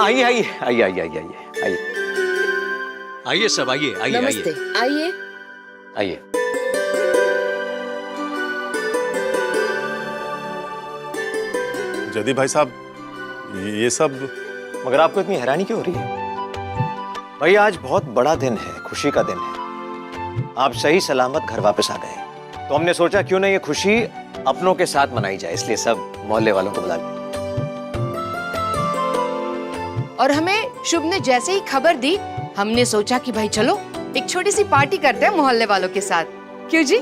आइए आइए आइए आइए आइए आइए आइए आइए सब आइए आइए नमस्ते, आइए। आइए। जदी भाई साहब, ये सब मगर आपको इतनी हैरानी क्यों हो रही है? भाई आज बहुत बड़ा दिन है, खुशी का दिन है। आप सही सलामत घर वापस आ गए, तो हमने सोचा क्यों ना ये खुशी अपनों के साथ मनाई जाए, इसलिए सब मोहल्ले वालों को बुला लिया। और हमें शुभ ने जैसे ही खबर दी, हमने सोचा कि भाई चलो एक छोटी सी पार्टी करते हैं मोहल्ले वालों के साथ। क्यों जी?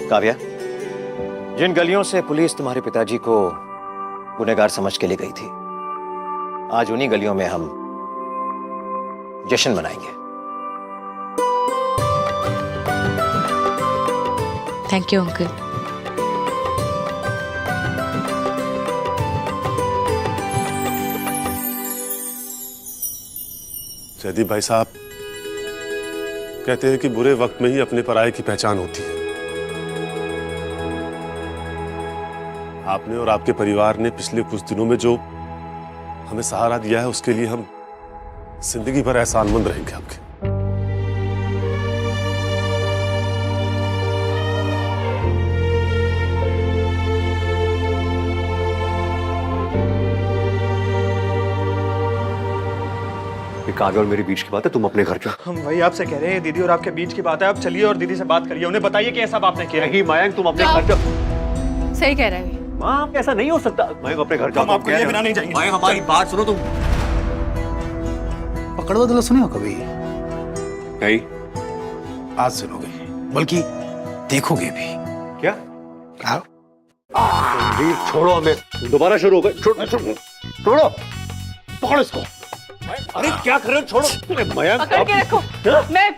काव्या, जिन गलियों से पुलिस तुम्हारे पिताजी को गुनहगार समझ के ले गई थी, आज उन्हीं गलियों में हम जश्न मनाएंगे। Thank you uncle. जदी भाई साहब कहते हैं कि बुरे वक्त में ही अपने पराये की पहचान होती है। आपने और आपके परिवार ने पिछले कुछ दिनों में जो हमें सहारा दिया है, उसके लिए हम जिंदगी भर एहसानमंद रहेंगे आपके। काव्या और मेरे बीच की बात है, तुम अपने घर जाओ। हम वही आपसे कह रहे हैं, दीदी और आपके बीच की बात है। आप चलिए और दीदी से बात करिए, उन्हें बताइए कि ऐसा आपने किया है। नहीं मयंक, तुम अपने घर जाओ। सही कह रहा है। माँ, ऐसा नहीं हो सकता। मयंक अपने घर जाओ। हम आपको ये बिना नहीं जाएंगे। मयंक हमारी बात सुनो तुम। पकड़वा दिला सुने हो कभी? नहीं। आज सुनोगे, बल्कि देखोगे भी। क्या? आओ। छोड़ो हमें, दोबारा शुरू हो गए। छोड़ो, पकड़ो इसको। अरे क्या कर रहे हो? छोड़ो मयंक। पकड़ के रखो, मैं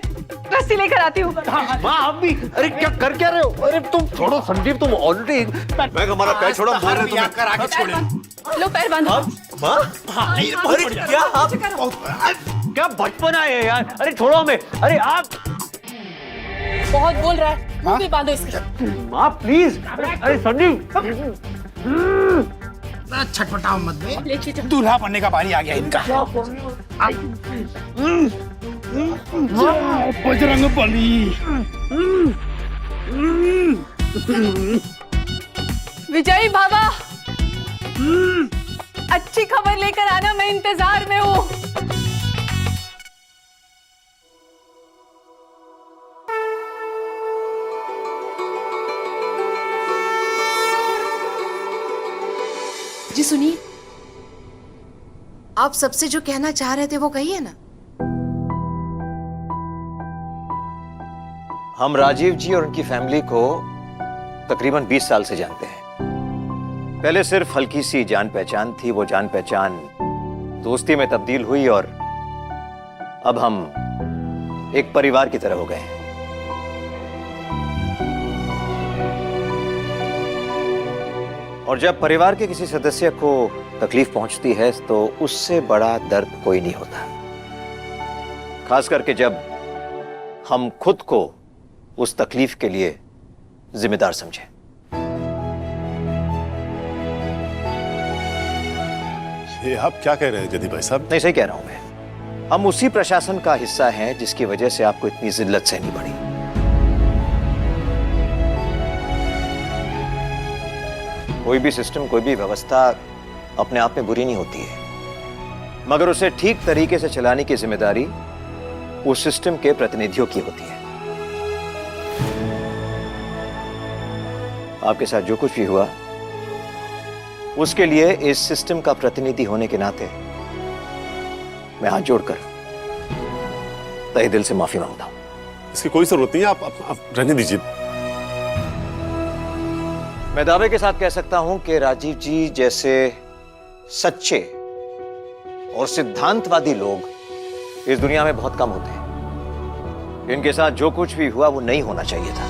रस्सी लेकर आती हूँ। माँ आप भी। अरे क्या कर क्या रहे हो? अरे तुम छोड़ो संदीप, तुम ऑलरेडी। मैं हमारा पैर छोड़ो, बोल रहे तुम्हें। आकर आगे छोड़े। लो पैर बांधो। माँ, अरे क्या आप क्या बचपन आए यार? अरे छोड़ो हमें। अरे आप बहुत बोल रहा है, मुंह भी बांधो इसके। माँ प्लीज। अरे संदीप, छटपटाओ मत बे। दूल्हा बनने का बारी आ गया इनका। बजरंग बली। विजय बाबा, अच्छी खबर लेकर आना, मैं इंतजार में हूँ। जी सुनिए, आप सबसे जो कहना चाह रहे थे वो कहिए ना। हम राजीव जी और उनकी फैमिली को तकरीबन 20 साल से जानते हैं। पहले सिर्फ हल्की सी जान पहचान थी, वो जान पहचान दोस्ती में तब्दील हुई और अब हम एक परिवार की तरह हो गए हैं। और जब परिवार के किसी सदस्य को तकलीफ पहुंचती है तो उससे बड़ा दर्द कोई नहीं होता, खास करके जब हम खुद को उस तकलीफ के लिए जिम्मेदार समझें। ये आप क्या कह रहे हैं जदी भाई साहब? नहीं, सही कह रहा हूं मैं। हम उसी प्रशासन का हिस्सा हैं जिसकी वजह से आपको इतनी जिल्लत सहनी पड़ी। कोई भी सिस्टम, कोई भी व्यवस्था अपने आप में बुरी नहीं होती है, मगर उसे ठीक तरीके से चलाने की जिम्मेदारी उस सिस्टम के प्रतिनिधियों की होती है। आपके साथ जो कुछ भी हुआ, उसके लिए इस सिस्टम का प्रतिनिधि होने के नाते मैं हाथ जोड़कर तहे दिल से माफी मांगता हूं। इसकी कोई जरूरत नहीं है, आप रहने दीजिए। मैं दावे के साथ कह सकता हूं कि राजीव जी जैसे सच्चे और सिद्धांतवादी लोग इस दुनिया में बहुत कम होते हैं। इनके साथ जो कुछ भी हुआ वो नहीं होना चाहिए था,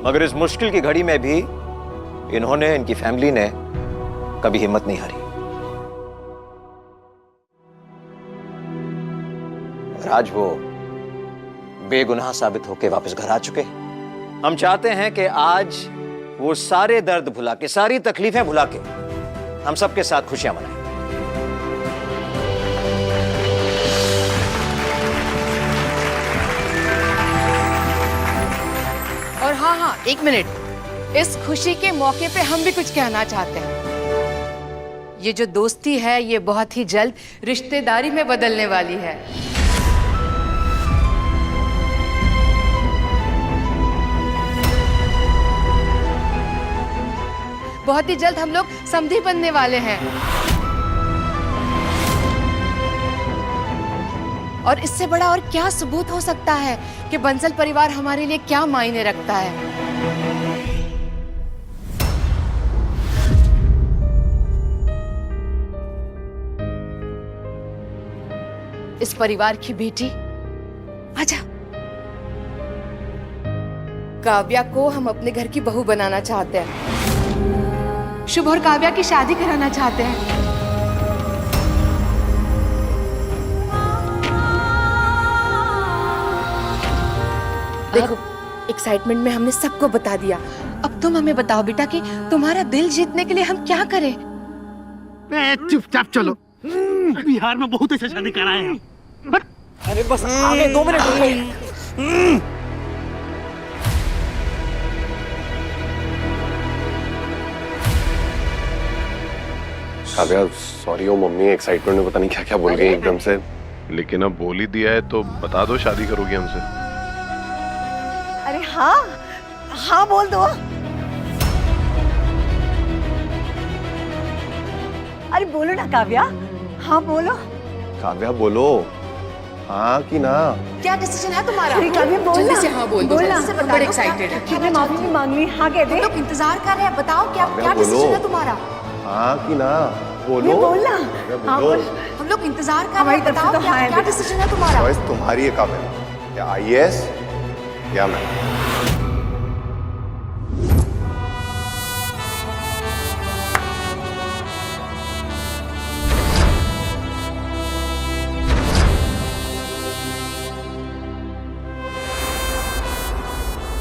मगर इस मुश्किल की घड़ी में भी इन्होंने, इनकी फैमिली ने कभी हिम्मत नहीं हारी। और आज वो बेगुनाह साबित होकर वापस घर आ चुके हैं। हम चाहते हैं कि आज वो सारे दर्द भुला के, सारी तकलीफें भुला के हम सबके साथ खुशियां मनाएं। और हाँ, 1 मिनट, इस खुशी के मौके पे हम भी कुछ कहना चाहते हैं। ये जो दोस्ती है ये बहुत ही जल्द रिश्तेदारी में बदलने वाली है। बहुत ही जल्द हम लोग समधी बनने वाले हैं। और इससे बड़ा और क्या सबूत हो सकता है कि बंसल परिवार हमारे लिए क्या मायने रखता है। इस परिवार की बेटी, आजा। काव्या को हम अपने घर की बहू बनाना चाहते हैं। शुभ और काव्या की शादी कराना चाहते हैं। देखो, एक्साइटमेंट में हमने सबको बता दिया। अब तुम हमें बताओ बेटा कि तुम्हारा दिल जीतने के लिए हम क्या करें? चुपचाप चलो। बिहार में बहुत ऐसे शादी कराए हैं। अरे बस आगे 2 मिनट रुको। काव्या सॉरी हो, मम्मी एक्साइटमेंट में पता नहीं क्या क्या बोल गई एकदम से। लेकिन अब बोल ही दिया है तो बता दो शादी करोगी हमसे। अरे हाँ, हाँ बोल दो। अरे बोलो ना काव्या, हाँ बोलो। काव्या बोलो, हाँ कि ना। क्या डिसीजन है तुम्हारा? अरे काव्या बोल जल्दी ना। से हाँ बोल दो। बोल ना। जल्दी से बता। बड़े एक्साइटेड है। मैंने माफी भी मांग ली, हाँ कह दे। लोग इंतजार कर रहे हैं, बताओ क्या काव्या क्या बोलो। डिसीजन है तुम्हारा? हाँ कि ना, बोलो। बोल ना। काव्या हाँ बोलो। बोल। हम लोग इंतजार कर रहे हमारी हैं, तरफ से बताओ तो क्या हाँ है क्या बेटा। डिसीजन है तुम्हारा? चॉइस तुम्हारी है काव्या, या IAS या मैं।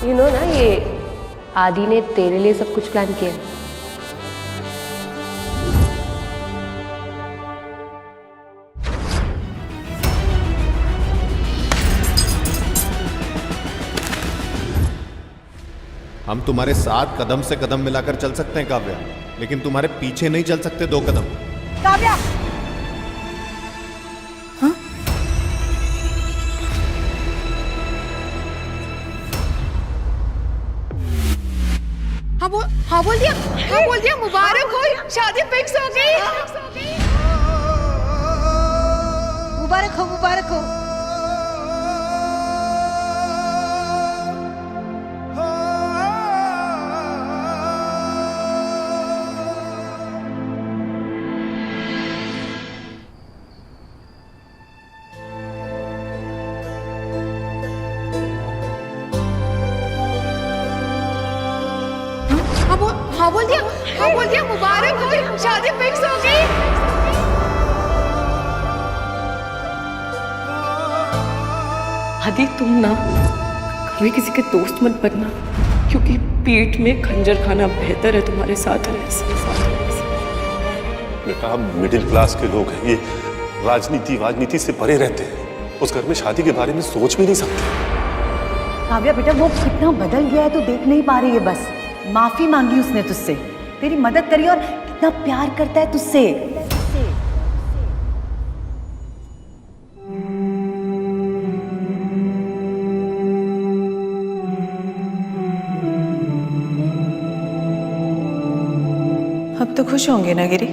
यू नो ना, ये आदि ने तेरे लिए सब कुछ प्लान किया। हम तुम्हारे साथ कदम से कदम मिलाकर चल सकते हैं काव्या, लेकिन तुम्हारे पीछे नहीं चल सकते 2 कदम। काव्या, हाँ बोल दिया, हाँ बोल दिया। मुबारक हो, शादी फिक्स हो गई। मुबारक हो, मुबारक हो। हाँ बोल दिया, हाँ बोल दिया। मुबारक हो, शादी फिक्स हो गई। आदि तुम ना कभी किसी के दोस्त मत बनना, क्योंकि पीठ में खंजर खाना बेहतर है तुम्हारे साथ रहने से। बेटा हम मिडिल क्लास के लोग हैं, ये राजनीति से परे रहते हैं। उस घर में शादी के बारे में सोच भी नहीं सकते। काव्या बेटा, वो कितना बदल गया है तो देख नहीं पा रही है। बस माफी मांगी उसने तुझसे, तेरी मदद करी और कितना प्यार करता है तुझसे। अब तो खुश होंगे ना गिरी,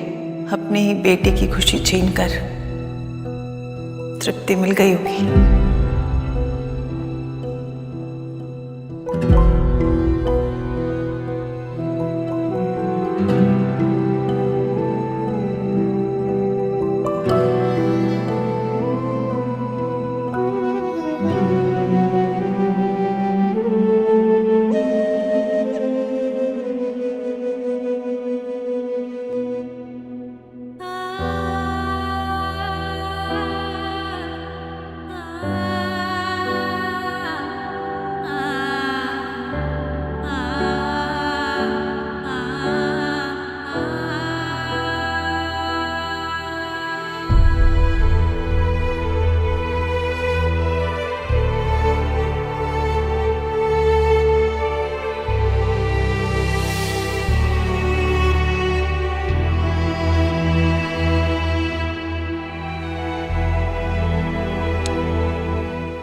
अपनी ही बेटे की खुशी छीन कर। तृप्ति मिल गई होगी।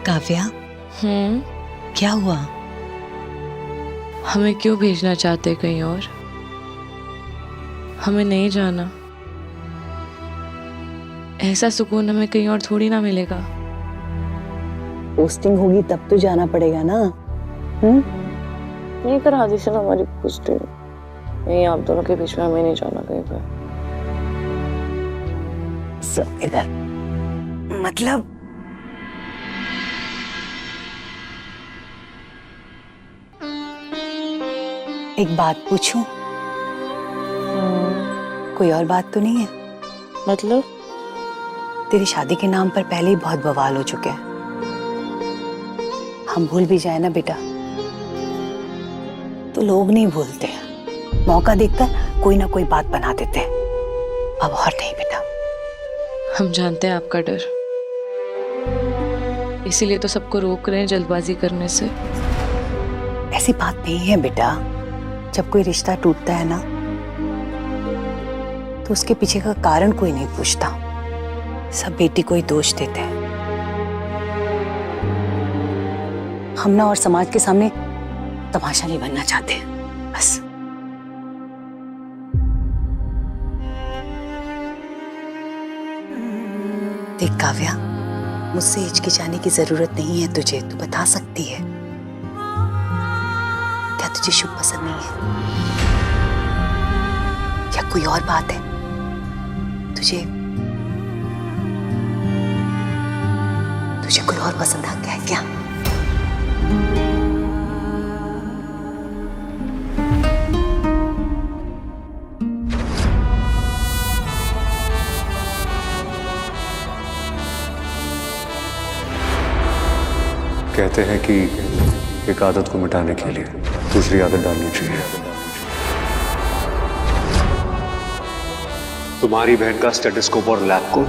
काव्या, क्या हुआ? हमें क्यों भेजना चाहते कहीं और? हमें नहीं जाना। ऐसा सुकून हमें कहीं और थोड़ी ना मिलेगा। पोस्टिंग होगी तब तो जाना पड़ेगा ना। नहीं करा दी ना हमारी पोस्टिंग। नहीं, आप दोनों के बीच में हमें नहीं जाना कहीं पर। सब इधर, मतलब एक बात पूछूं? कोई और बात तो नहीं है? मतलब? तेरी शादी के नाम पर पहले ही बहुत बवाल हो चुके हैं। हम भूल भी जाए ना बेटा, तो लोग नहीं भूलते। मौका देखकर कोई ना कोई बात बना देते हैं। अब और नहीं बेटा। हम जानते हैं आपका डर, इसीलिए तो सबको रोक रहे हैं जल्दबाजी करने से। ऐसी बात नहीं है बेटा। जब कोई रिश्ता टूटता है ना, तो उसके पीछे का कारण कोई नहीं पूछता। सब बेटी को ही दोष देते हैं। हम ना और समाज के सामने तमाशा नहीं बनना चाहते, बस। देख काव्या, मुझसे हिचकिचाने की जरूरत नहीं है तुझे। तू बता सकती है। क्या तुझे शुभ पसंद नहीं है? क्या कोई और बात है? तुझे कोई और पसंद आ गया है क्या? कहते हैं कि एक आदत को मिटाने के लिए दूसरी आदत डालनी चाहिए। तुम्हारी बहन का स्टेथोस्कोप और लैब कोट?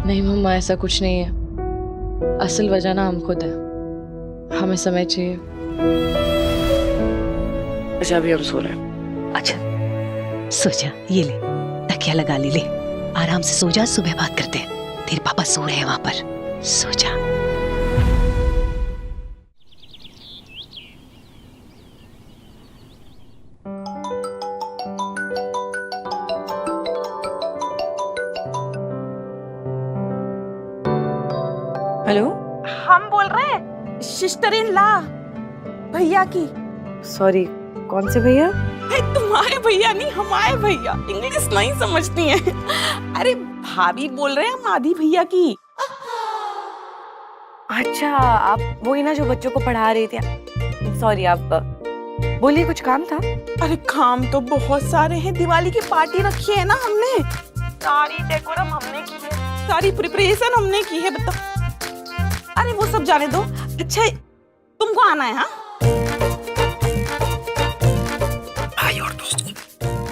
नहीं मम्मा, ऐसा कुछ नहीं है। असल वजह ना हम खुद है। हमें समय चाहिए। अच्छा, अभी हम सो रहे हैं। अच्छा, सो जा। ये ले, तकिया लगा ले। आराम से सो जा, सुबह बात करते हैं। तेरे पापा सो रहे हैं वहां पर। सो जा। हेलो, हम बोल रहे हैं सिस्टर इन लॉ भैया की। सॉरी, कौन से भैया? तुम्हारे भैया नहीं, हमारे भैया। इंग्लिश नहीं समझती है। अरे भाभी बोल रहे हैं हम, आदि भैया की। अच्छा, आप वही ना जो बच्चों को पढ़ा रही थी। सॉरी, आप बोलिए, कुछ काम था? अरे काम तो बहुत सारे हैं। दिवाली की पार्टी रखी है ना हमने। सारी डेकोरम हमने की है, सारी प्रिपरेशन हमने की है। बताओ। अरे वो सब जाने दो। अच्छा, तुमको आना है? हाँ,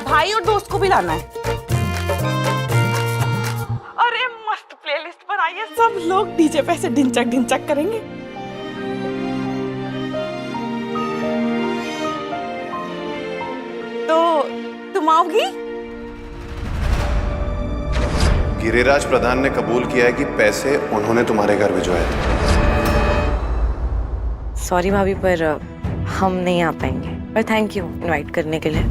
भाई और दोस्त को भी लाना है। अरे मस्त प्लेलिस्ट बनाइए। सब लोग डीजे पे से ढिंचक ढिंचक करेंगे। तो तुम आओगी? गिरिराज प्रधान ने कबूल किया है कि पैसे उन्होंने तुम्हारे घर भिजवाए थे। सॉरी भाभी, पर हम नहीं आ पाएंगे। पर थैंक यू इनवाइट करने के लिए।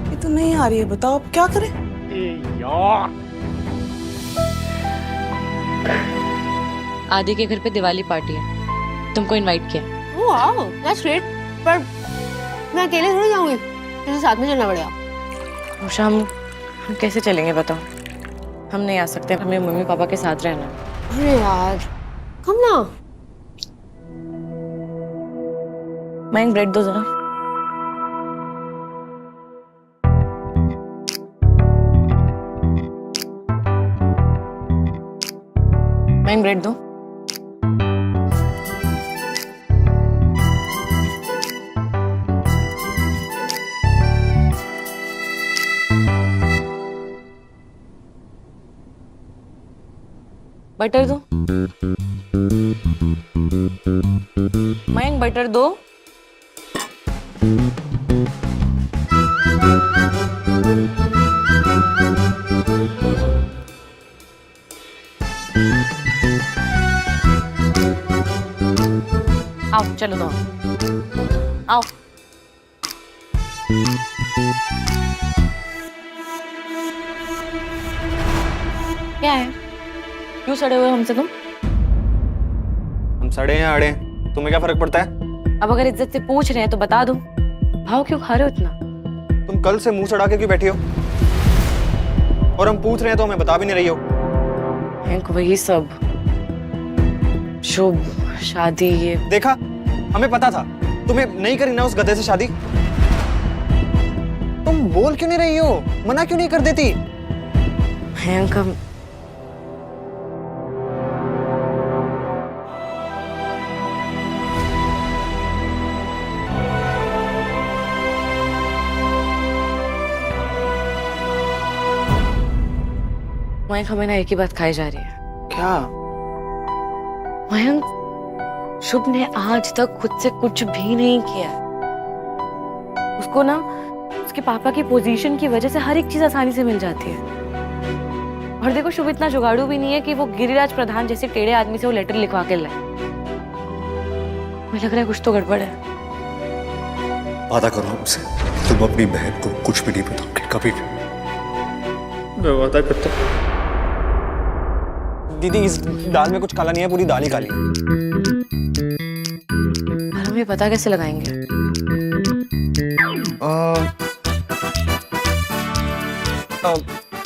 ये तो नहीं आ रही है। बताओ अब क्या करें? यार, आदि के घर पे दिवाली पार्टी है, तुमको इनवाइट किया। Wow, that's great. पर मैं अकेले थोड़ी जाऊंगी, मुझे साथ में चलना पड़ेगा। उषा, हम कैसे चलेंगे बताओ? हम नहीं आ सकते, हमें मम्मी पापा के साथ रहना। अरे यार, कम ना। मैं ब्रेड दो जरा। मैं ब्रेड दो। बटर दो। मयंक, बटर दो। आओ चलो दो आओ। क्या है, क्यों सड़े हुए हमसे तुम? हम सड़े हैं अड़े, तुम्हें क्या फर्क पड़ता है? अब अगर इज्जत से पूछ रहे हैं तो बता दो, भाव क्यों खा रहे हो इतना? तुम कल से मुंह चढ़ा के क्यों बैठी हो? और हम पूछ रहे हैं तो हमें बता भी नहीं रही हो। हैंक वही सब, शुभ शादी ये देखा, हमें पता था तुम्हें नहीं करनी ना उस गधे से शादी। तुम बोल क्यों नहीं रही हो? मना क्यों नहीं कर देती? हैंक हम मयंक, हमें ना एक ही बात खाई जा रही है। क्या? मयंक, शुभ ने आज तक खुद से कुछ भी नहीं किया। उसको ना उसके पापा की पोजीशन की वजह से हर एक चीज आसानी से मिल जाती है। और देखो, शुभ इतना जुगाड़ू भी नहीं है कि वो गिरिराज प्रधान जैसे टेढ़े आदमी से वो लेटर लिखवा के लाए। मुझे लग रहा है कुछ तो गड़बड़ है। वादा करो हमसे, तुम अपनी बहन को कुछ भी नहीं बताओगे कभी भी। मैं वादा करता हूं। दीदी, इस दाल में कुछ काला नहीं है, पूरी दाल ही काली है। पर हम ये पता कैसे लगाएंगे?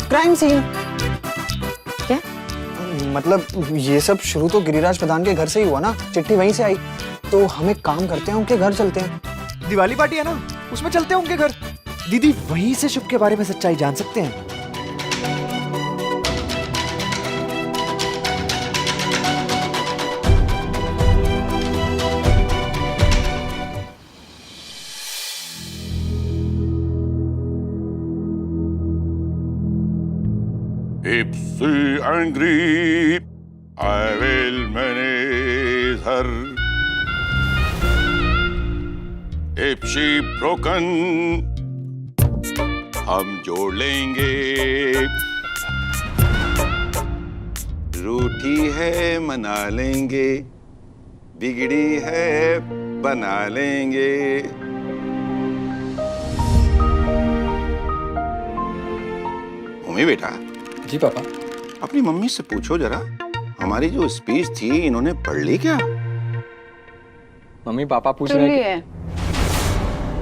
Crime scene. क्या? मतलब ये सब शुरू तो गिरिराज प्रधान के घर से ही हुआ ना, चिट्ठी वहीं से आई। तो हम एक काम करते हैं, उनके घर चलते हैं। दिवाली पार्टी है ना, उसमें चलते हैं उनके घर। दीदी, वहीं से शुभ के बारे में सच्चाई जान सकते हैं। If she angry, I will manage her. If she broken, हम जोड़ लेंगे। रूठी है मना लेंगे, बिगड़ी है बना लेंगे। मम्मी बेटा। जी पापा। अपनी मम्मी से पूछो जरा, हमारी जो स्पीच थी इन्होंने पढ़ ली क्या? मम्मी पापा पूछ रहे हैं।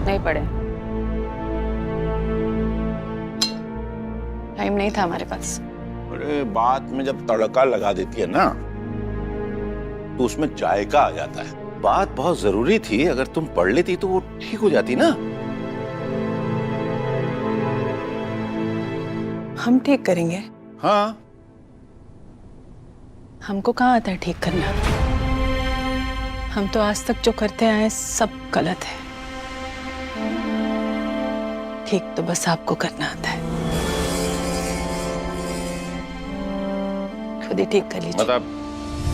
नहीं पढ़े, टाइम नहीं था हमारे पास। अरे बात में जब तड़का लगा देती है ना तो उसमें जायका आ जाता है। बात बहुत जरूरी थी, अगर तुम पढ़ लेती तो वो ठीक हो जाती ना। हम ठीक करेंगे। हाँ, हमको कहाँ आता है ठीक करना? हम तो आज तक जो करते आए सब गलत है। ठीक तो बस आपको करना आता है। खुद ही ठीक कर लीजिए। मतलब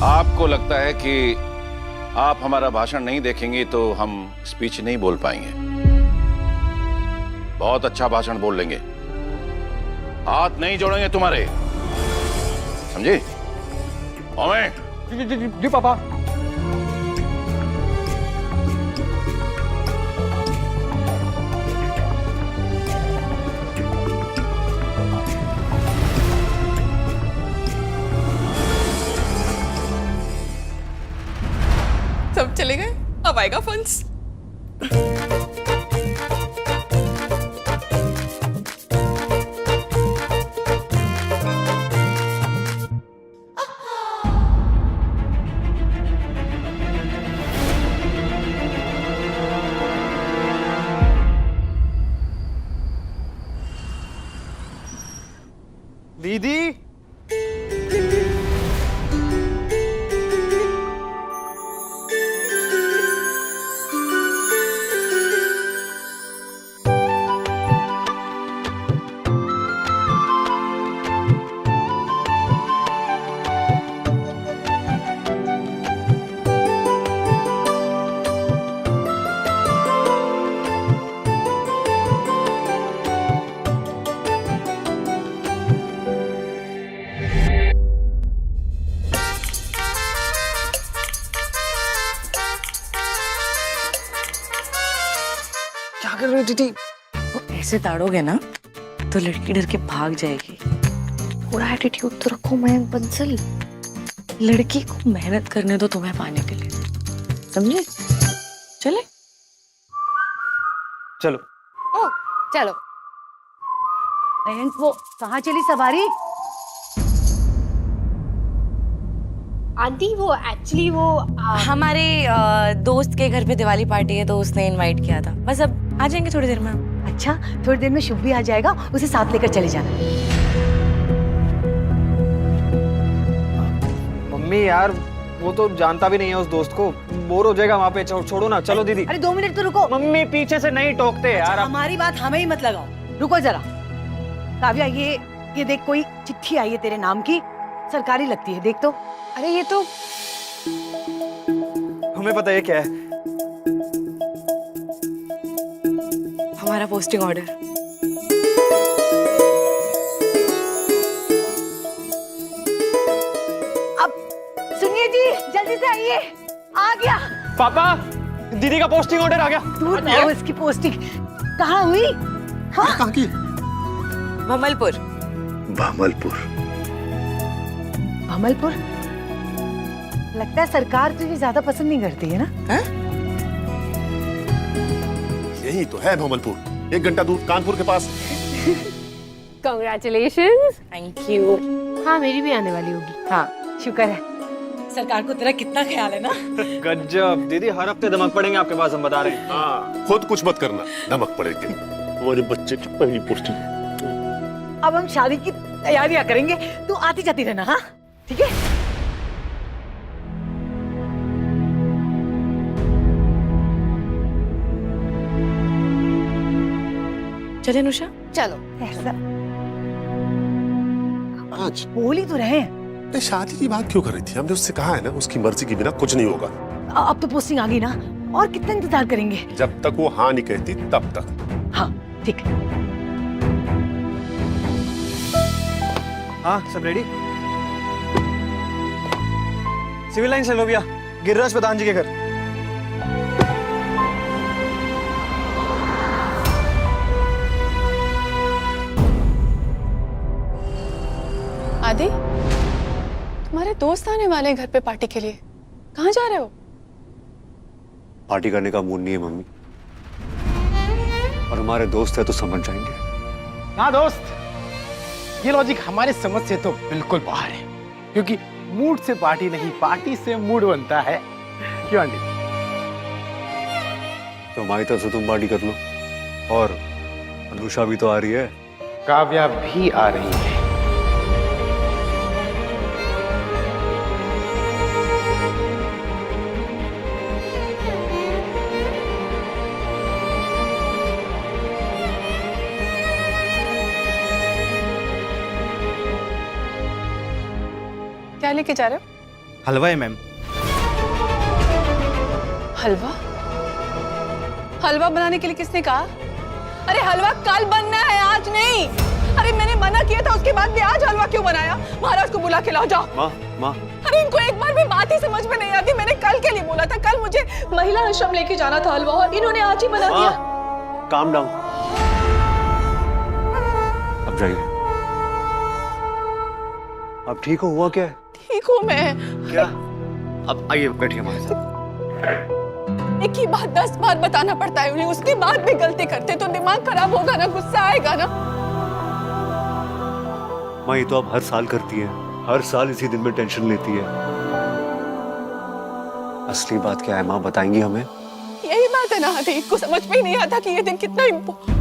आपको लगता है कि आप हमारा भाषण नहीं देखेंगे तो हम स्पीच नहीं बोल पाएंगे? बहुत अच्छा भाषण बोल लेंगे, हाथ नहीं जोड़ेंगे तुम्हारे, समझे? जी, जी, जी, जी पापा। सब चले गए, अब आएगा फंड्स। दीदी, चिट्ठी वो ऐसे ताड़ोगे ना तो लड़की डर के भाग जाएगी। थोड़ा एटीट्यूड तो रखो मयंक बंसल। लड़की को मेहनत करने दो तुम्हें पाने के लिए, समझे? चले चलो। ओ चलो। मयंक वो कहाँ चली सवारी? आंटी वो एक्चुअली वो हमारे दोस्त के घर पे दिवाली पार्टी है तो उसने इनवाइट किया था। बस अब आ जाएंगे थोड़ी देर में। अच्छा, थोड़ी देर में शुभ भी आ जाएगा, उसे साथ लेकर चले जाना। मम्मी यार, वो तो जानता भी नहीं है उस दोस्त को, बोर हो जाएगा वहाँ पे। छोड़ो ना, चलो दीदी। अरे 2 मिनट तो रुको। मम्मी पीछे से नहीं टोकते यार। अच्छा, हमारी बात हमें ही मत लगाओ, रुको जरा। काव्या ये देख, कोई चिट्ठी आई है तेरे नाम की, सरकारी लगती है, देख तो। अरे ये तो हमें पता है क्या है। हमारा पोस्टिंग ऑर्डर। अब सुनिए जी, जल्दी से आइए। आ गया पापा, दीदी का पोस्टिंग ऑर्डर आ गया। दूर जाओ, इसकी पोस्टिंग कहाँ हुई? हाँ? कहाँ की? भमलपुर। भामलपुर। भमलपुर? लगता है सरकार तुझे ज्यादा पसंद नहीं करती है ना? यही तो है भामलपुर, 1 घंटा दूर कानपुर के पास। कांग्रेचुलेशंस। Thank you. हाँ मेरी भी आने वाली होगी। हाँ, शुक्र है। सरकार को तेरा कितना ख्याल है ना। गजब दीदी, हर हफ्ते दमक पड़ेंगे आपके पास, हम बता रहे हैं। हाँ, खुद कुछ मत करना, नमक पड़ेंगे। हमारे बच्चे की पहली पोस्टिंग। अब हम शादी की तैयारियां करेंगे, तू आती जाती रहना। हाँ ठीक है। चले नुषा। चलो। ऐसा आज बोल ही तो रहे। शादी की बात क्यों कर रही थी? हमने उससे कहा है ना, उसकी मर्जी के बिना कुछ नहीं होगा। अब तो पोस्टिंग आ गई ना, और कितना इंतजार करेंगे? जब तक वो हाँ नहीं कहती तब तक। हाँ ठीक है। हाँ सब रेडी? सिविल लाइन से लो भैया, गिरिराज प्रधान जी के घर। आदि, तुम्हारे दोस्त आने वाले हैं घर पे पार्टी के लिए, कहाँ जा रहे हो? पार्टी करने का मूड नहीं है मम्मी, और हमारे दोस्त है तो समझ जाएंगे। हाँ दोस्त, ये लॉजिक हमारे समझ से तो बिल्कुल बाहर है, क्योंकि मूड से पार्टी नहीं, पार्टी से मूड बनता है। क्यों आंटी? तो हमारी तरफ से तुम पार्टी कर लो, और अनुषा भी तो आ रही है। काव्या भी आ रही है। क्या लेके जा रहे हो? हलवा है मैम। हलवा? हलवा बनाने के लिए किसने कहा? अरे हलवा कल बनना है, आज नहीं। अरे मैंने मना किया था, उसके बाद भी आज हलवा क्यों बनाया? महाराज को बुला के लाओ, जाओ। माँ अरे इनको एक बार भी बात ही समझ में नहीं आती। मैंने कल के लिए बोला था, कल मुझे महिला आश्रम लेके जाना था हलवा, और इन्होंने आज ही बना दिया। काम डाउन, अब जाइए। अब ठीक हो? हुआ क्या है? ठीक हूँ मैं। क्या? अब आइए बैठिए हमारे साथ। एक ही बात 10 बार बताना पड़ता है उन्हें, उसके बाद भी गलती करते तो दिमाग खराब होगा ना, गुस्सा आएगा ना। माँ ये तो आप हर साल करती है, हर साल इसी दिन में टेंशन लेती है। असली बात क्या है माँ, बताएंगी हमें? यही बात है ना आदि, इनको समझ में ही नहीं आता कि ये दिन कितना इम्पोर्टेंट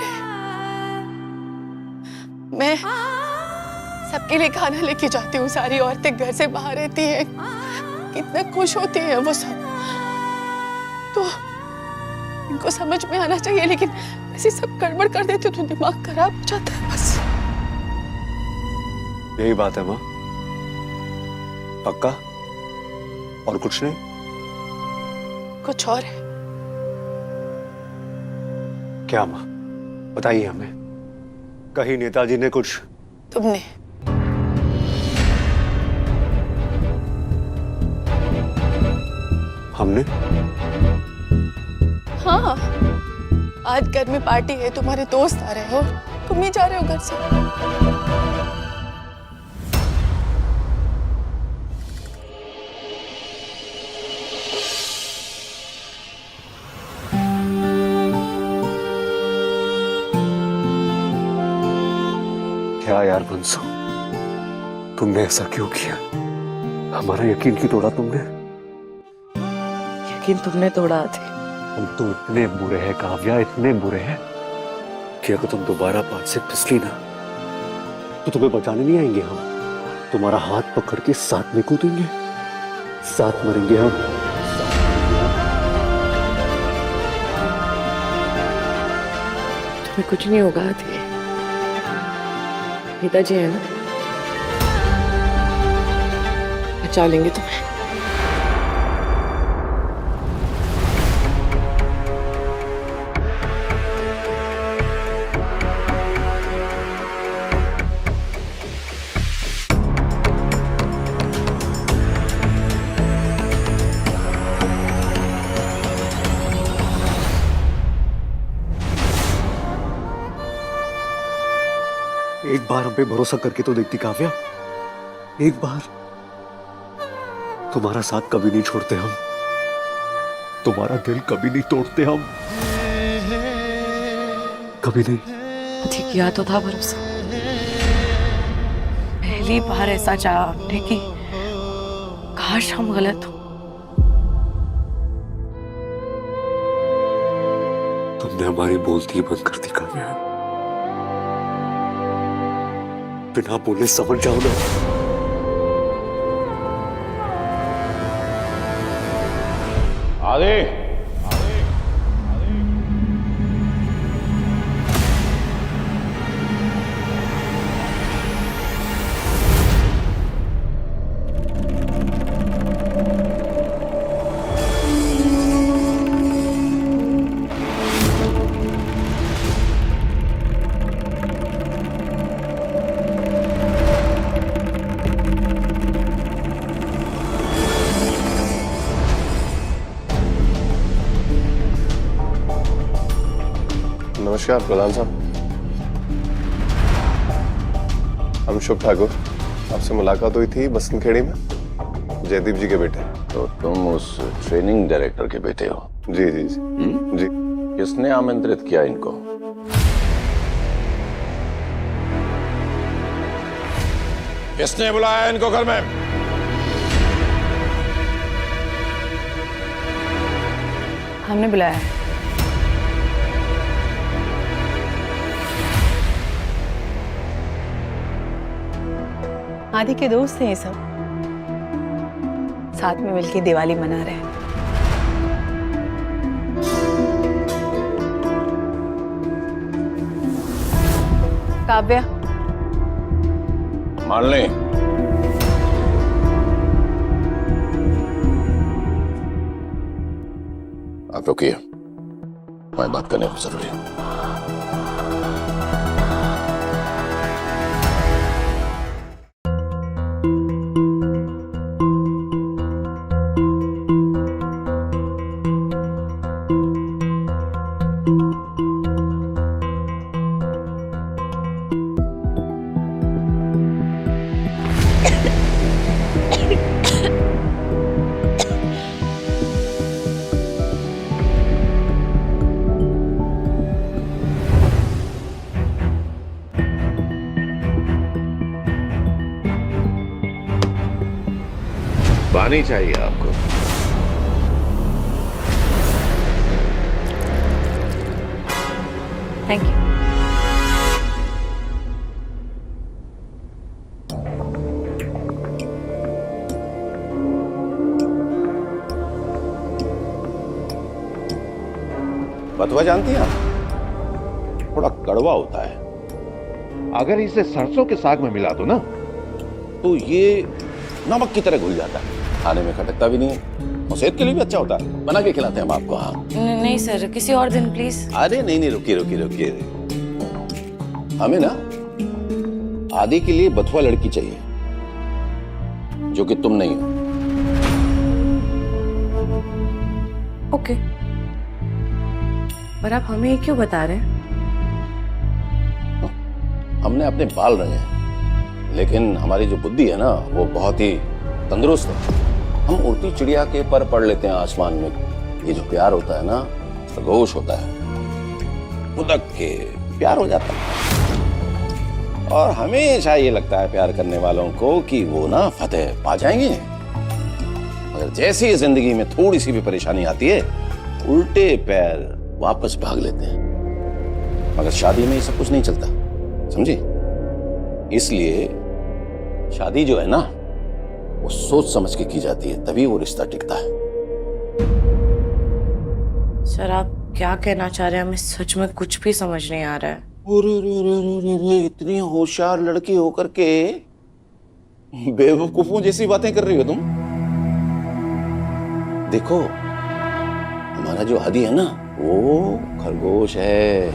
है। मैं सबके लिए खाना लेके जाती हूँ, सारी औरतें घर से बाहर रहती हैं, कितना खुश होती हैं वो सब, तो इनको समझ में आना चाहिए, लेकिन ऐसे सब गड़बड़ कर देते तो दिमाग खराब हो जाता है। बस यही बात है माँ, पक्का? और कुछ नहीं? कुछ और है। क्या माँ, बताइए हमें। कहीं नेताजी ने कुछ? तुमने हमने? हाँ, आज घर में पार्टी है, तुम्हारे दोस्त आ रहे हो, तुम ही जा रहे हो घर से। क्या यार बंसो, तुमने ऐसा क्यों किया? हमारा यकीन क्यों तोड़ा तुमने? यकीन तुमने तोड़ा थे। हम तो इतने बुरे हैं काव्या, इतने बुरे हैं कि अगर तुम दोबारा पांच से फिसली ना तो तुम्हें बचाने नहीं आएंगे हम। तुम्हारा हाथ पकड़ के साथ में कूदेंगे, साथ मरेंगे हम। तुम्हें कुछ नहीं होगा थे। पिताजी है ना, बचा लेंगे तुम्हें। एक बार हम पे भरोसा करके तो देखती काव्या, एक बार। तुम्हारा साथ कभी नहीं छोड़ते हम, तुम्हारा दिल कभी नहीं तोड़ते हम, कभी नहीं। ठीक किया तो था भरोसा। पहली बार ऐसा चाहा आपने कि काश हम गलत हो। तुमने हमारी बोलती बंद कर दी काव्या। बिना बोले समझ जाओ ना। आगे नमस्कार प्रधान साहब, हम शुभ ठाकुर। आपसे मुलाकात हुई थी बसंतखेड़ी में, जयदीप जी के बेटे। तो तुम उस ट्रेनिंग डायरेक्टर के बेटे हो? जी जी जी जी। किसने आमंत्रित किया इनको? किसने बुलाया इनको घर में? हमने बुलाया है। आदि के दोस्त हैं ये सब, साथ में मिलके दिवाली मना रहे हैं। काव्या, मान लें। आप रुकिए, मैं बात करने को जरूरी है। पानी चाहिए आपको? Thank you. बथुआ जानती हैं आप? थोड़ा कड़वा होता है। अगर इसे सरसों के साग में मिला दो ना तो ये नमक की तरह घुल जाता है, खाने में खटकता भी नहीं है और सेहत के लिए भी अच्छा होता है। बना के खिलाते हैं हम आपको। हाँ नहीं सर, किसी और दिन प्लीज। अरे नहीं, रुकिए रुकिए रुकिए। हमें ना आदि के लिए बथुआ लड़की चाहिए जो कि तुम नहीं हो। ओके, पर आप हमें ये क्यों बता रहे हैं? हमने अपने बाल रंगे हैं, लेकिन हमारी जो बुद्धि है ना वो बहुत ही तंदुरुस्त है। हम उड़ती चिड़िया के पर पढ़ लेते हैं आसमान में। ये जो प्यार होता है ना, खरगोश होता है, उदक के प्यार हो जाता है। और हमेशा ये लगता है प्यार करने वालों को कि वो ना फतेह पा जाएंगे, मगर जैसे ही जिंदगी में थोड़ी सी भी परेशानी आती है, उल्टे पैर वापस भाग लेते हैं। मगर शादी में ये सब कुछ नहीं चलता, समझी? इसलिए शादी जो है ना वो सोच समझ के की जाती है, तभी वो रिश्ता टिकता है। सर आप क्या कहना चाह रहे हैं? हमें सच में कुछ भी समझ नहीं आ रहा है। अरे, इतनी होशियार लड़की होकर के बेवकूफों जैसी बातें कर रही हो तुम। देखो, हमारा जो आदि है ना वो खरगोश है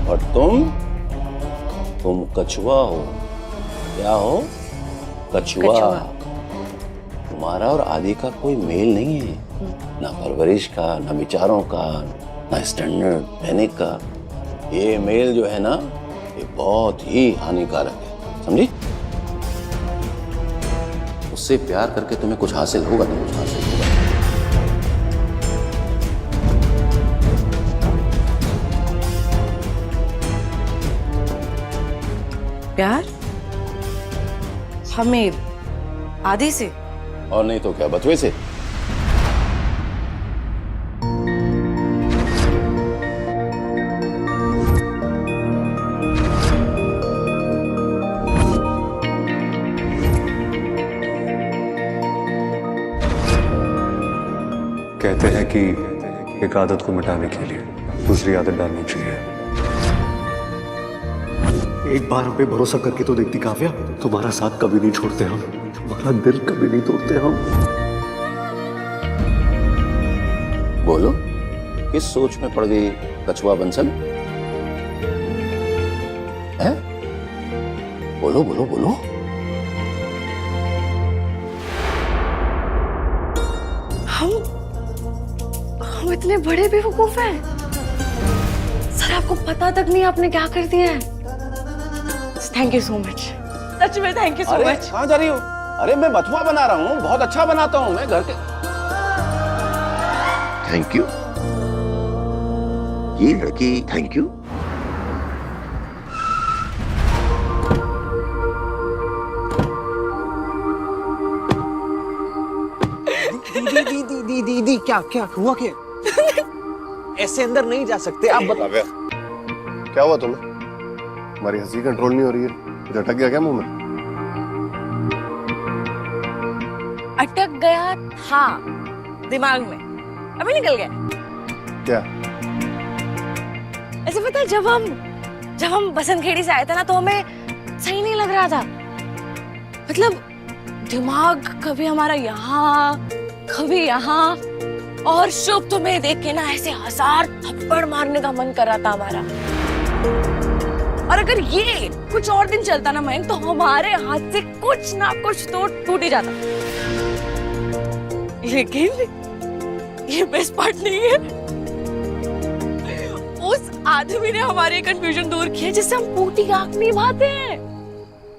और तुम कछुआ हो। क्या हो? कछुआ। तुम्हारा और आदि का कोई मेल नहीं है, ना परवरिश का, ना विचारों का, ना स्टैंडर्ड रहने का। ये मेल जो है ना ये बहुत ही हानिकारक है, समझी? उससे प्यार करके तुम्हें कुछ हासिल होगा तो कुछ हासिल होगा। प्यार? हमें आदि से? और नहीं तो क्या, बचवे से। कहते हैं कि एक आदत को मिटाने के लिए दूसरी आदत डालनी चाहिए। एक बार हम पे भरोसा करके तो देखती काव्या, तुम्हारा साथ कभी नहीं छोड़ते हम, तुम्हारा दिल कभी नहीं तोड़ते हम। बोलो, किस सोच में पड़ गई कछुआ बंसल? है? बोलो बोलो बोलो। हम इतने बड़े बेवकूफ हैं। सर आपको पता तक नहीं आपने क्या कर दिया है। थैंक यू सो मच, सच में थैंक यू सो मच। कहाँ जा रही हो? अरे मैं बथुआ बना रहा हूँ, बहुत अच्छा बनाता हूँ मैं घर के। Thank you. ये लड़की थैंक यू। दीदी क्या क्या हुआ? क्या ऐसे अंदर नहीं जा सकते आप। काव्या, क्या हुआ तुम्हें? हमारी हंसी कंट्रोल नहीं हो रही है, कुछ अटक गया क्या मुंह में? अटक गया था दिमाग में, अभी निकल गया। क्या? ऐसे पता है जब हम बसंतखेड़ी से आए थे ना तो हमें सही नहीं लग रहा था। मतलब दिमाग कभी हमारा यहाँ कभी यहाँ, और शुभ तुम्हें देख के ना ऐसे 1000 थप्पड़ मारने का मन कर रहा था हमारा। और अगर ये कुछ और दिन चलता ना मयंक, तो हमारे हाथ से कुछ ना कुछ तो टूट ही जाता। लेकिन ये बेस्ट पार्ट नहीं है, उस आदमी ने हमारे कंफ्यूजन दूर किया जिससे हम पूटी आंख निभाते हैं।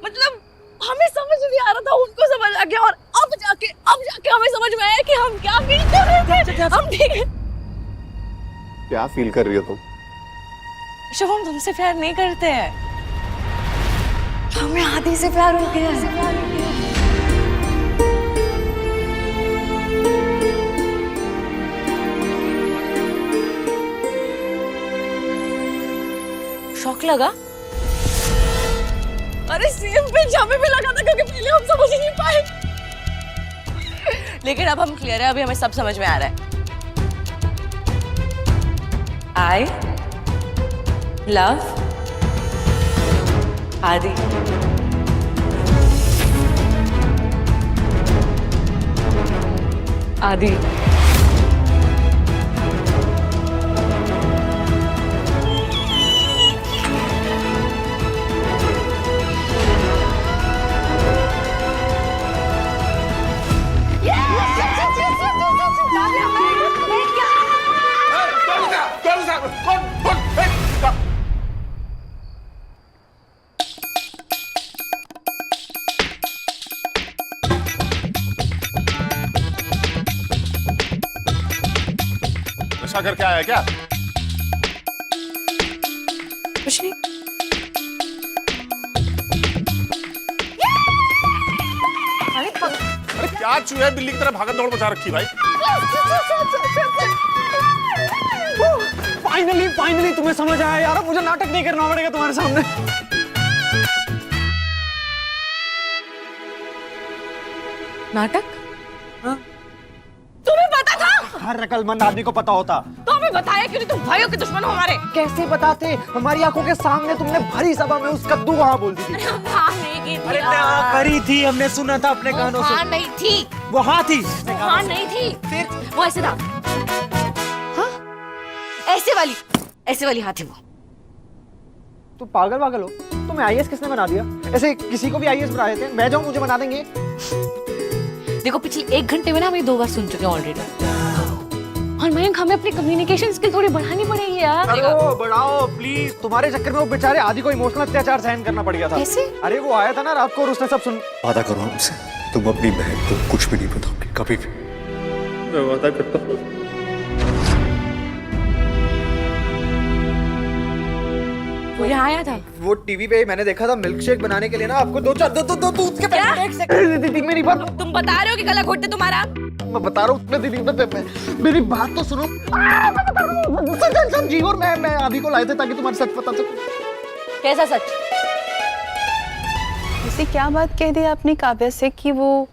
मतलब हमें समझ नहीं आ रहा था, उनको समझ आ गया, और अब जाके हमें समझ में आया कि हम क्या फील कर रहे थे। हम ठीक है। क्या फील कर रही हो तुम? शुभ, हम तुमसे प्यार नहीं करते हैं, हमें आदि से प्यार हो गया है। शौक लगा? अरे सेम पे जामे पे लगा था, क्योंकि पहले हम समझ ही नहीं पाए। लेकिन अब हम क्लियर है, अभी हमें सब समझ में आ रहा है। I love आदि। आदि नशा करके आया क्या? कुछ नहीं। अरे क्या चूहे बिल्ली की तरह भागत दौड़ मचा रखी भाई? फाइनली तुम्हें समझ आया यार, मुझे नाटक नहीं करना पड़ेगा तुम्हारे सामने। नाटक? तुम्हें पता था? हर अकलमंद आदमी को पता होता। तो हमें बताया क्यों नहीं? तुम भाइयों के दुश्मन हो हमारे। कैसे बताते? हमारी आंखों के सामने तुमने भरी सभा में उस कद्दू वहां बोल दी थी। हाँ नहीं की थी। अरे हाँ करी थी, हमने सुना था अपने कानों से। हाँ नहीं थी। वो हाँ थी। हाँ नहीं थी। फिर वो ऐसे था। हाँ? ऐसे वाली हाँ थी वो। तुम पागल हो? तुम्हें आईएएस किसने बना दिया? ऐसे किसी को भी आईएएस बना देते हैं? मैं जाऊं मुझे बना देंगे? देखो पिछले 1 घंटे में ना हम ये 2 बार सुन चुके हैं ऑलरेडी। और मयंक हमें अपनी कम्युनिकेशन स्किल थोड़ी बढ़ानी पड़ेगी यार। अरे बढ़ाओ प्लीज। तुम्हारे चक्कर में वो बेचारे आदि को इमोशनल अत्याचार सहन करना पड़ गया था। कैसे? अरे वो आया था ना रात को और उसने सब सुन। वादा करो हमसे, तुम अपनी बहन को कुछ भी नहीं बताओगे कभी भी। मैं वादा करता हूँ। वो यहाँ आया था। वो टीवी पे मैंने देखा था मिल्क शेक बनाने के लिए ना आपको दो दूध के पैकेट। एक सेकंड दीदी मेरी बात। तुम बता रहे हो कि गला घोटते तुम्हारा? मैं बता रहा हूँ दीदी, मेरी बात तो सुनो। सच जी, और मैं आदि को लाए थे ताकि तुम्हारे सच पता सके। कैसा सच? ऐसी क्या बात कह दी आपने काव्या से कि वो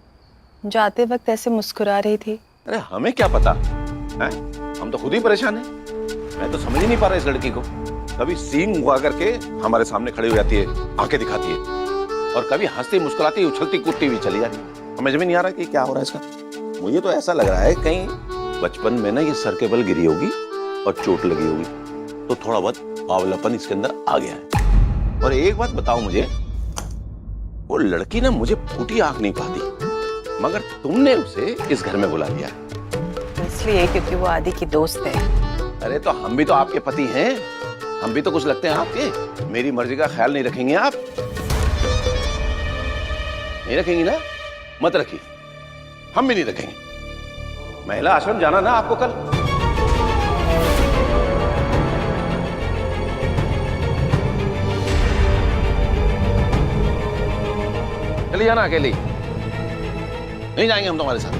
जाते वक्त ऐसे मुस्कुरा रही थी? अरे हमें क्या पता है? हम तो खुद ही परेशान हैं। मैं तो समझ ही नहीं पा रहा इस लड़की को। कभी सींग हुआ करके हमारे सामने खड़ी हो जाती है, आंखें दिखाती है, और कभी हंसती मुस्कुराती उछलती कूदती हुई चली जाती है। समझ में नहीं आ रहा कि क्या हो रहा है इसका। मुझे तो ऐसा लग रहा है कहीं बचपन में ना ये सर के बल गिरी होगी और चोट लगी होगी, तो थोड़ा बहुत बावलापन इसके अंदर आ गया है। और एक बात बताओ मुझे, वो लड़की ना मुझे फूटी आंख नहीं पाती, मगर तुमने उसे इस घर में बुला लिया। इसलिए क्योंकि वो आदि की दोस्त है। अरे तो हम भी तो आपके पति हैं, हम भी तो कुछ लगते हैं आपके। मेरी मर्जी का ख्याल नहीं रखेंगे आप? नहीं रखेंगी ना? मत रखिए, हम भी नहीं रखेंगे। महिला आश्रम जाना ना आपको कल। चली जाना अकेली, नहीं जाएंगे हम तुम्हारे साथ।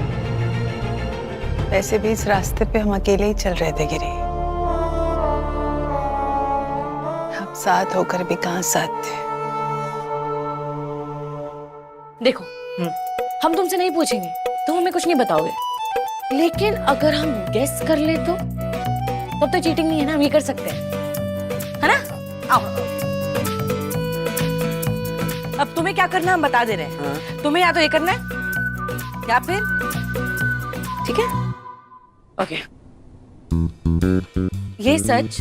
वैसे भी इस रास्ते पे हम अकेले ही चल रहे थे गिरी। हम साथ होकर भी कहां साथ थे। देखो हम तुमसे नहीं पूछेंगे, तुम हमें कुछ नहीं बताओगे, लेकिन अगर हम गेस कर ले तो तब तो चीटिंग नहीं है ना, हम ये कर सकते हैं, है ना? आओ, अब तुम्हें क्या करना है हम बता दे रहे हैं। तुम्हें या तो ये करना है या फिर, ठीक है? ओके। ये सच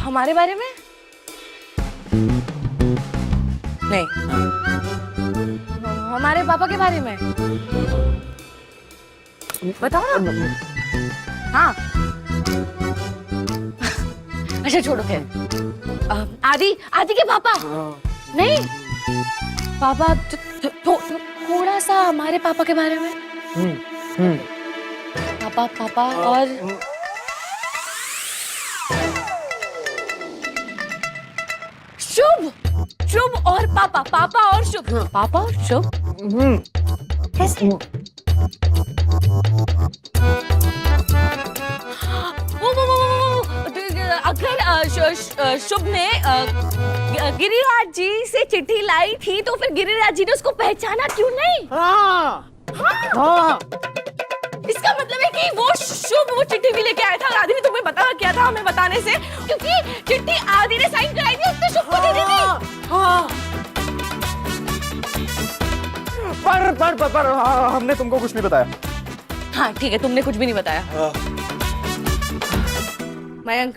हमारे बारे में नहीं, हमारे पापा के बारे में बताओ ना। हाँ अच्छा छोड़ो, खैर आदि के पापा नहीं, पापा थोड़ा सा हमारे पापा के बारे में। पापा और शुभ, शुभ और पापा और शुभ, पापा और शुभ कैसे? अगर शुभ ने गिरिराज जी से चिट्ठी लाई थी तो फिर गिरिराज जी ने उसको पहचाना क्यों नहीं? हाँ हाँ, इसका मतलब है कि वो शुभ वो चिट्ठी भी लेके आया था और आदि ने तुम्हें बता क्या था हमें बताने से, क्योंकि चिट्ठी आदि ने साइन कराई थी, उसने शुभ को दे दी थी। हाँ पर हमने तुमको कुछ नहीं बताया। हाँ ठीक है, तुमने कुछ भी नहीं बताया। मयंक,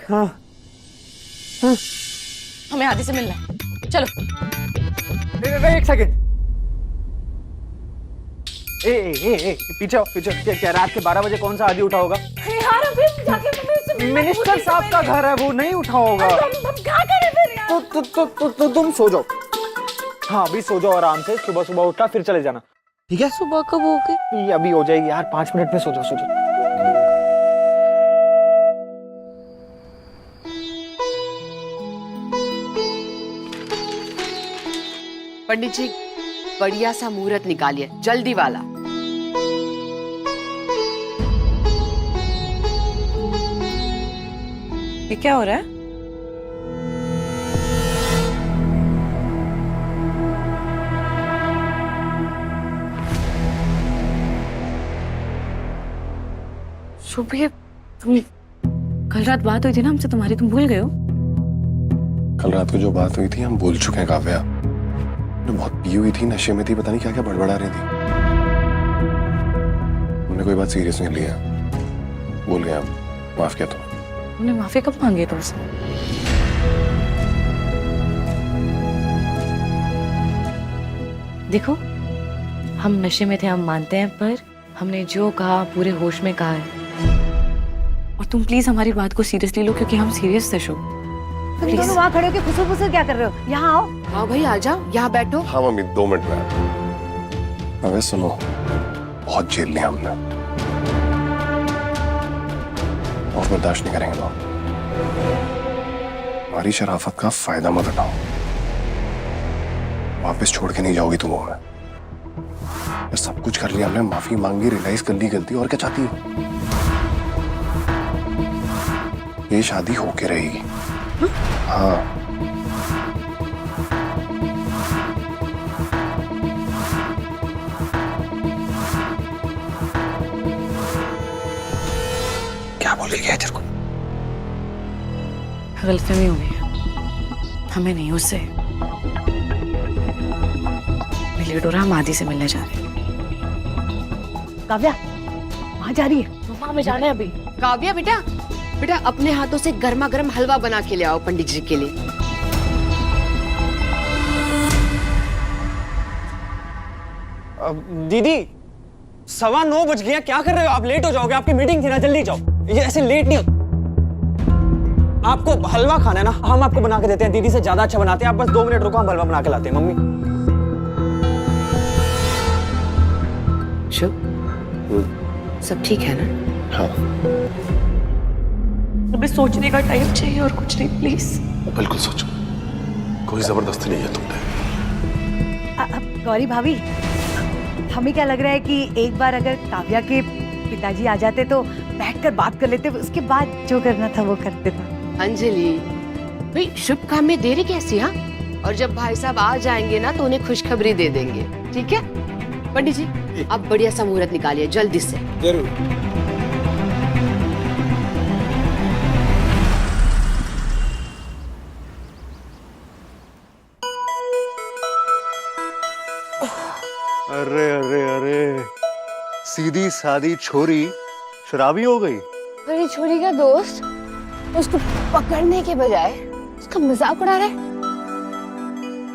हमें आदि से मिलना है, चलो। एक सेकंड, पीछे आओ, पीछे। क्या रात के 12 बजे कौन सा आदि उठा होगा? यार अभी जाके मिनिस्टर साहब का घर है, वो नहीं उठा होगा। तो तुम सो जाओ। हाँ अभी सो जाओ आराम से, सुबह सुबह उठा फिर चले जाना, ठीक है? सुबह कब होगी? ये अभी हो जाएगी यार, 5 मिनट में सो जाओ, सो जाओ। पंडित जी बढ़िया सा मुहूर्त निकालिए, जल्दी वाला। ये क्या हो रहा है? शुभ, ये तुम कल रात बात हुई थी ना हमसे तुम्हारी, तुम भूल गए हो? कल रात को जो बात हुई थी हम भूल चुके हैं काव्या। तो बहुत पी हुई थी, नशे में थी, पता नहीं क्या क्या बड़बड़ा रही थी। हमने कोई बात सीरियस नहीं लिया, भूल गया, माफ किया तुमने माफी कब मांगी तुमसे? देखो हम नशे में थे, हम मानते हैं, पर हमने जो कहा पूरे होश में कहा है। और तुम प्लीज हमारी बात को सीरियसली लो, क्योंकि हम सीरियस थे। शुभ तुम दोनों वहाँ खड़े होकर फुसर क्या कर रहे हो? यहाँ आओ। हाँ भाई आ जाओ, यहाँ बैठो। हाँ मम्मी 2 मिनट में। अबे सुनो, बहुत झेल लिया हमने, और बर्दाश्त नहीं करेंगे लोग। हमारी शराफत का फायदा मत उठाओ, वापस छोड़ के नहीं जाओगी तुम हमें। सब कुछ कर लिया हमने, माफी मांगी, रियलाइज कर ली गलती, और क्या चाहती है? ये शादी होके रहेगी। हाँ क्या बोल रही है तेरे को? गलतफहमी हो गई है, हमें नहीं, उससे। लेट हो रहा, हम आदि से मिलने जा रहे हैं। काव्या वहाँ जा रही है? मम्मा हमें जाना है अभी। काव्या बेटा, बेटा अपने हाथों से गर्मा गर्म हलवा बना के ले आओ पंडित जी के लिए। दीदी 9:15 बज गए, क्या कर रहे हो आप? लेट हो जाओगे, आपकी मीटिंग थी ना, जल्दी जाओ। ये ऐसे लेट नहीं हो। आपको हलवा खाना है ना, हम आपको बना के देते हैं, दीदी से ज्यादा अच्छा बनाते हैं। आप बस 2 मिनट रुको, हम हलवा बना के लाते हैं। मम्मी शुभ, सब ठीक है ना? हाँ अभी सोचने का टाइम चाहिए और कुछ नहीं, प्लीज। बिल्कुल सोचो, कोई जबरदस्ती नहीं है तुमने। गौरी भाभी, हमें क्या लग रहा है कि एक बार अगर काव्या के पिताजी आ जाते तो बैठकर बात कर लेते, उसके बाद जो करना था वो कर देता। अंजलि भाई, शुभ काम में देरी कैसी? हाँ, और जब भाई साहब आ जाएंगे ना तो उन्हें खुशखबरी दे देंगे, ठीक है? पंडित जी आप बढ़िया सा मुहूर्त निकालिए जल्दी से। जरूर। अरे अरे अरे, सीधी सादी छोरी शराबी हो गई। मेरी छोरी का दोस्त उसको पकड़ने के बजाय उसका मजाक उड़ा रहा है।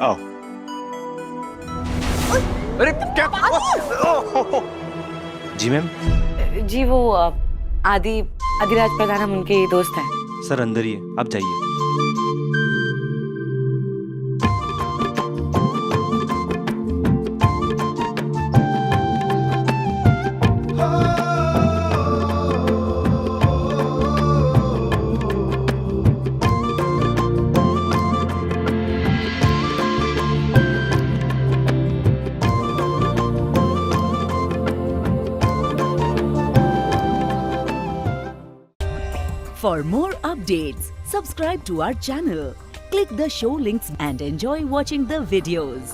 आओ। अरे क्या? जी मैम। जी वो आदिराज प्रधान, हम उनके दोस्त हैं। सर अंदर ही है, आप जाइए। For more updates, subscribe to our channel, click the show links and enjoy watching the videos.